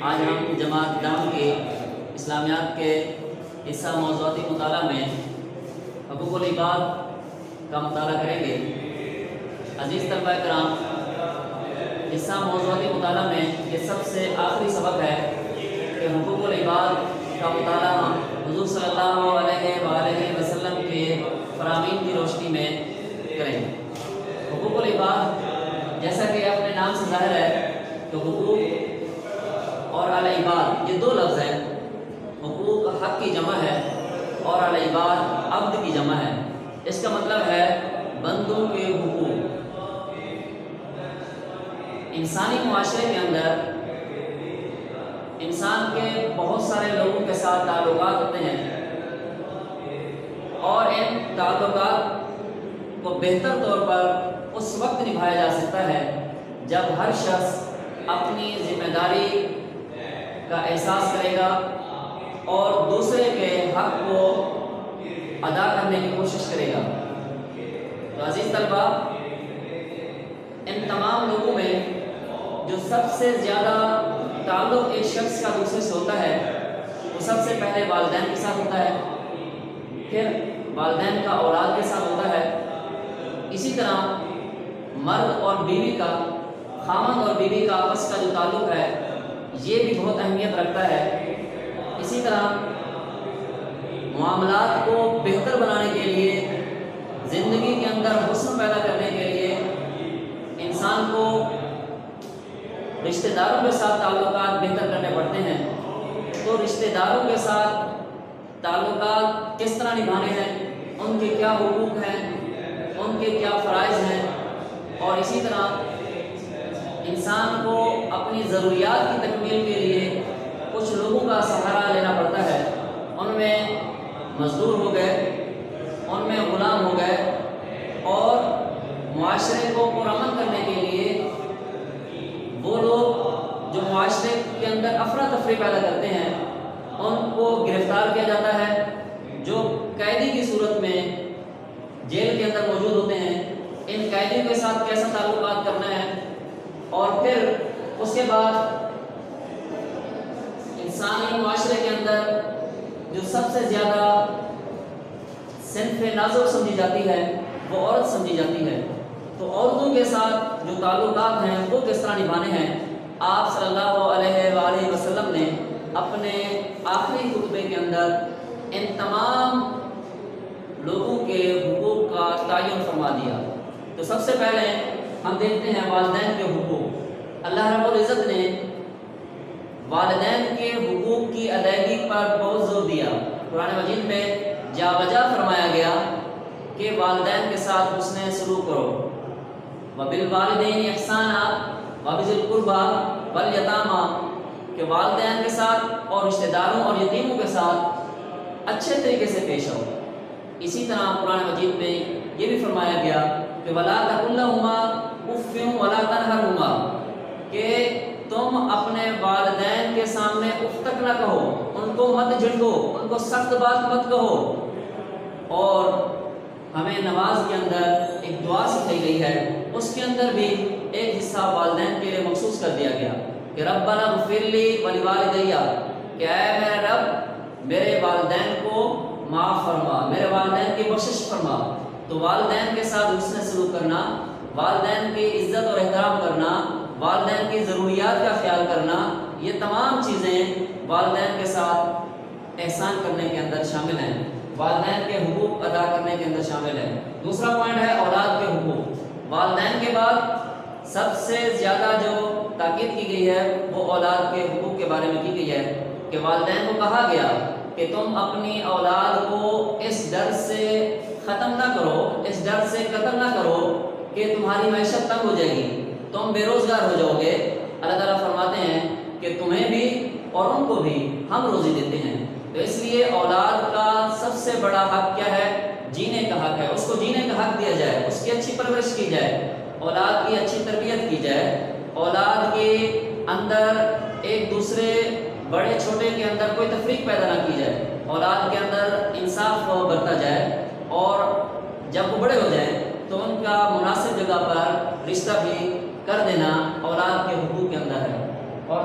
آج ہم جماعت دام کی اسلامیات کے حصہ موضوعاتی مطالعہ میں حقوق العباد کا مطالعہ کریں گے۔ عزیز طلبہ کرام، حصہ موضوعاتی مطالعہ میں یہ سب سے آخری سبق ہے کہ حقوق العباد کا مطالعہ ہم حضور صلی اللہ علیہ وآلہ وسلم کے فرامین کی روشنی میں کریں گے۔ حقوق العباد جیسا کہ اپنے نام سے ظاہر ہے کہ حقوق اور العباد یہ دو لفظ ہیں۔ حقوق حق کی جمع ہے اور العباد عبد کی جمع ہے۔ اس کا مطلب ہے بندوں کے حقوق۔ انسانی معاشرے کے اندر انسان کے بہت سارے لوگوں کے ساتھ تعلقات ہوتے ہیں اور ان تعلقات کو بہتر طور پر اس وقت نبھایا جا سکتا ہے جب ہر شخص اپنی ذمہ داری کا احساس کرے گا اور دوسرے کے حق کو ادا کرنے کی کوشش کرے گا۔ تو عزیز طلبہ، ان تمام لوگوں میں جو سب سے زیادہ تعلق ایک شخص کا دوسرے سے ہوتا ہے وہ سب سے پہلے والدین کے ساتھ ہوتا ہے، پھر والدین کا اولاد کے ساتھ ہوتا ہے، اسی طرح مرد اور بیوی کا، خاوند اور بیوی کا آپس کا جو تعلق ہے یہ بھی بہت اہمیت رکھتا ہے۔ اسی طرح معاملات کو بہتر بنانے کے لیے، زندگی کے اندر حسن پیدا کرنے کے لیے انسان کو رشتہ داروں کے ساتھ تعلقات بہتر کرنے پڑتے ہیں۔ تو رشتہ داروں کے ساتھ تعلقات کس طرح نبھانے ہیں، ان کے کیا حقوق ہیں، ان کے کیا فرائض ہیں، اور اسی طرح انسان کو اپنی ضروریات کی تکمیل کے لیے کچھ لوگوں کا سہارا لینا پڑتا ہے۔ ان میں مزدور ہو گئے، ان میں غلام ہو گئے، اور معاشرے کو پرامن کرنے کے لیے وہ لوگ جو معاشرے کے اندر افراتفری پیدا کرتے ہیں ان کو گرفتار کیا جاتا ہے، جو قیدی کی صورت میں جیل کے اندر موجود ہوتے ہیں۔ ان قیدیوں کے ساتھ کیسا تعلقات کرنا ہے، اور پھر اس کے بعد انسانی معاشرے کے اندر جو سب سے زیادہ صنف نازک سمجھی جاتی ہے وہ عورت سمجھی جاتی ہے۔ تو عورتوں کے ساتھ جو تعلقات ہیں وہ کس طرح نبھانے ہیں، آپ صلی اللہ علیہ وآلہ وسلم نے اپنے آخری خطبے کے اندر ان تمام لوگوں کے حقوق کا تعین فرما دیا۔ تو سب سے پہلے ہم دیکھتے ہیں والدین کے حقوق۔ اللہ رب العزت نے والدین کے حقوق کی ادائیگی پر بہت زور دیا۔ قرآن مجید میں جا بجا فرمایا گیا کہ والدین کے ساتھ حسن سلوک کرو، وَبِالْوَالِدَيْنِ إِحْسَانًا وَبِذِي الْقُرْبَى وَالْيَتَامَى، کہ والدین کے ساتھ اور رشتہ داروں اور یتیموں کے ساتھ اچھے طریقے سے پیش آؤ۔ اسی طرح قرآن مجید میں یہ بھی فرمایا گیا کہ وَلَا تَقُل لَّهُمَا أُفٍّ وَلَا تَنْهَرْهُمَا، کہ تم اپنے والدین کے سامنے اف تک نہ کہو، ان کو مت جھڑکو، ان کو سخت بات مت کہو۔ اور ہمیں نماز کے اندر ایک دعا سکھائی گئی ہے، اس کے اندر بھی ایک حصہ والدین کے لیے مخصوص کر دیا گیا کہ ربنا اغفر لی ولوالدی، کہ اے میرے رب میرے والدین کو معاف فرما، میرے والدین کی بخشش فرما۔ تو والدین کے ساتھ حسن سلوک کرنا، والدین کی عزت اور احترام کرنا، والدین کی ضروریات کا خیال کرنا، یہ تمام چیزیں والدین کے ساتھ احسان کرنے کے اندر شامل ہیں، والدین کے حقوق ادا کرنے کے اندر شامل ہے۔ دوسرا پوائنٹ ہے اولاد کے حقوق۔ والدین کے بعد سب سے زیادہ جو تاکید کی گئی ہے وہ اولاد کے حقوق کے بارے میں کی گئی ہے کہ والدین کو کہا گیا کہ تم اپنی اولاد کو اس ڈر سے ختم نہ کرو، اس ڈر سے قتل نہ کرو کہ تمہاری معیشت تنگ ہو جائے گی، تم بے روزگار ہو جاؤ گے۔ اللہ تعالیٰ فرماتے ہیں کہ تمہیں بھی اور ان کو بھی ہم روزی دیتے ہیں۔ تو اس لیے اولاد کا سب سے بڑا حق کیا ہے؟ جینے کا حق ہے۔ اس کو جینے کا حق دیا جائے، اس کی اچھی پرورش کی جائے، اولاد کی اچھی تربیت کی جائے، اولاد کے اندر ایک دوسرے بڑے چھوٹے کے اندر کوئی تفریق پیدا نہ کی جائے، اولاد کے اندر انصاف برتا جائے، اور جب وہ بڑے ہو جائیں تو ان کا مناسب جگہ پر رشتہ بھی کر دینا اولاد کے حقوق کے اندر ہے۔ اور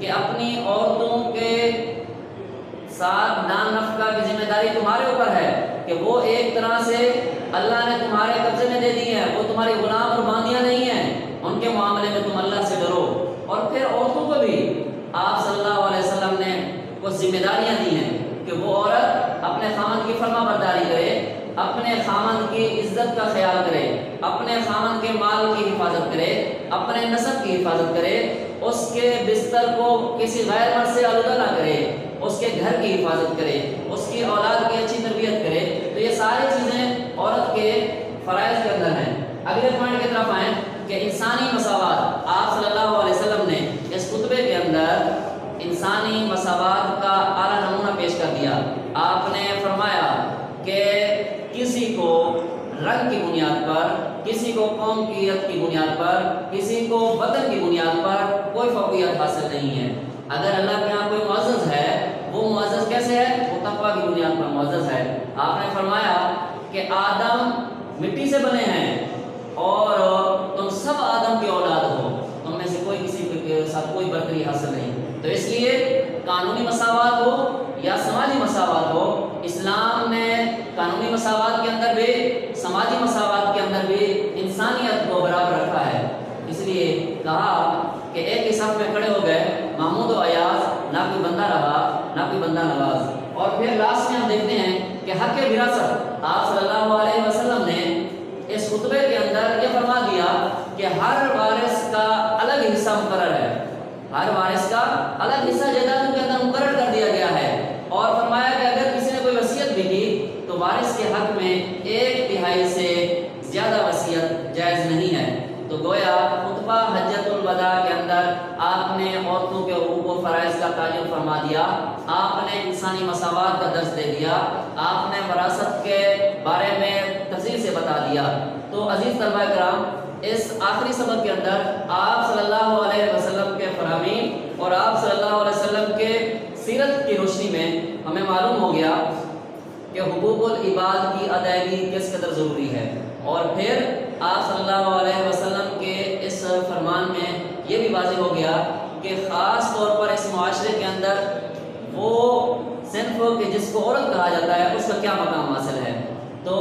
کہ اپنی عورتوں کے ساتھ دان نفقہ کی ذمہ داری تمہارے اوپر ہے کہ وہ ایک طرح سے اللہ نے تمہارے قبضے میں دے دی ہے، وہ تمہاری غلام اور باندیاں نہیں ہیں، ان کے معاملے میں تم اللہ سے ڈرو۔ اور پھر عورتوں کو بھی آپ صلی اللہ علیہ وسلم نے کچھ ذمہ داریاں دی ہیں کہ وہ عورت اپنے خامند کی فرما برداری کرے، اپنے خامند کی عزت کا خیال کرے، اپنے خامند کے مال کی حفاظت کرے، اپنے نسب کی حفاظت کرے، اس کے بستر کو کسی غیر مرد سے آلودہ نہ کرے، اس کے گھر کی حفاظت کرے، اس کی اولاد کی اچھی تربیت کرے۔ تو یہ ساری چیزیں عورت کے فرائض کے اندر ہیں۔ اگلے پوائنٹ کی طرف آئیں کہ انسانی مساوات، آپ صلی اللہ علیہ وسلم نے اس خطبے کے اندر انسانی مساوات کا اعلیٰ نمونہ پیش کر دیا۔ آپ نے فرمایا کہ کسی کو رنگ کی بنیاد پر، کسی کو قومیت کی بنیاد پر، کسی کو وطن کی بنیاد پر کوئی فوقیت حاصل نہیں ہے۔ اگر اللہ کے یہاں کوئی معزز ہے، وہ معزز کیسے ہے؟ وہ تقویٰ کی بنیاد پر معزز ہے۔ آپ نے فرمایا کہ آدم مٹی سے بنے ہیں اور تم سب آدم کی اولاد ہو، تم میں سے کوئی کسی کے ساتھ کوئی برتری حاصل نہیں۔ تو اس لیے قانونی مساوات ہو یا سماجی مساوات ہو، اسلام نے قانونی مساوات کے اندر بھی، سماجی مساوات کے اندر بھی انسانیت کو برابر رکھا ہے۔ اس لیے کہا کہ ایک ہی صف میں کھڑے ہو گئے محمود و ایاز، نہ کوئی بندہ رہا نہ کوئی بندہ نواز۔ اور پھر لاسٹ میں ہم دیکھتے ہیں کہ حق وراثت، آپ صلی اللہ علیہ وسلم نے اس خطبے کے اندر یہ فرما دیا کہ ہر وارث کا الگ حصہ مقرر ہے، ہر وارث کا الگ حصہ جائیداد کے اندر مقرر کر دیا گیا ہے۔ اور فرمایا کہ اگر کسی نے کوئی وصیت بھی کی تو وارث کے حق میں 1/3 سے زیادہ وصیت جائز نہیں ہے۔ تو گویا خطبہ حجۃ الوداع کے اندر آپ نے عورتوں کے حقوق و فرائض کا تعین فرما دیا، آپ نے انسانی مساوات کا درس دے دیا، آپ نے وراثت کے بارے میں تفصیل سے بتا دیا۔ تو عزیز طلبہ کرام، اس آخری سبق کے اندر آپ صلی اللہ علیہ وسلم کے فرامین اور آپ صلی اللہ علیہ وسلم کے سیرت کی روشنی میں ہمیں معلوم ہو گیا کہ حقوق العباد کی ادائیگی کس قدر ضروری ہے۔ اور پھر آپ صلی اللہ علیہ وسلم کے اس فرمان میں یہ بھی واضح ہو گیا کہ خاص طور پر اس معاشرے کے اندر وہ صنف کہ جس کو عورت کہا جاتا ہے، اس کا کیا مقام حاصل ہے۔ تو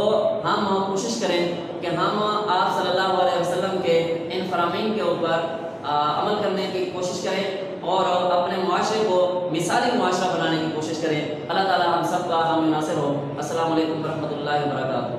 ہم کوشش کریں کہ ہم آپ صلی اللہ علیہ وسلم کے ان فرامین کے اوپر عمل کرنے کی کوشش کریں اور اپنے معاشرے کو مثالی معاشرہ بنانے کی کوشش کریں۔ اللہ تعالی ہم سب کا حامی ناصر ہو۔ السلام علیکم ورحمۃ اللہ وبرکاتہ۔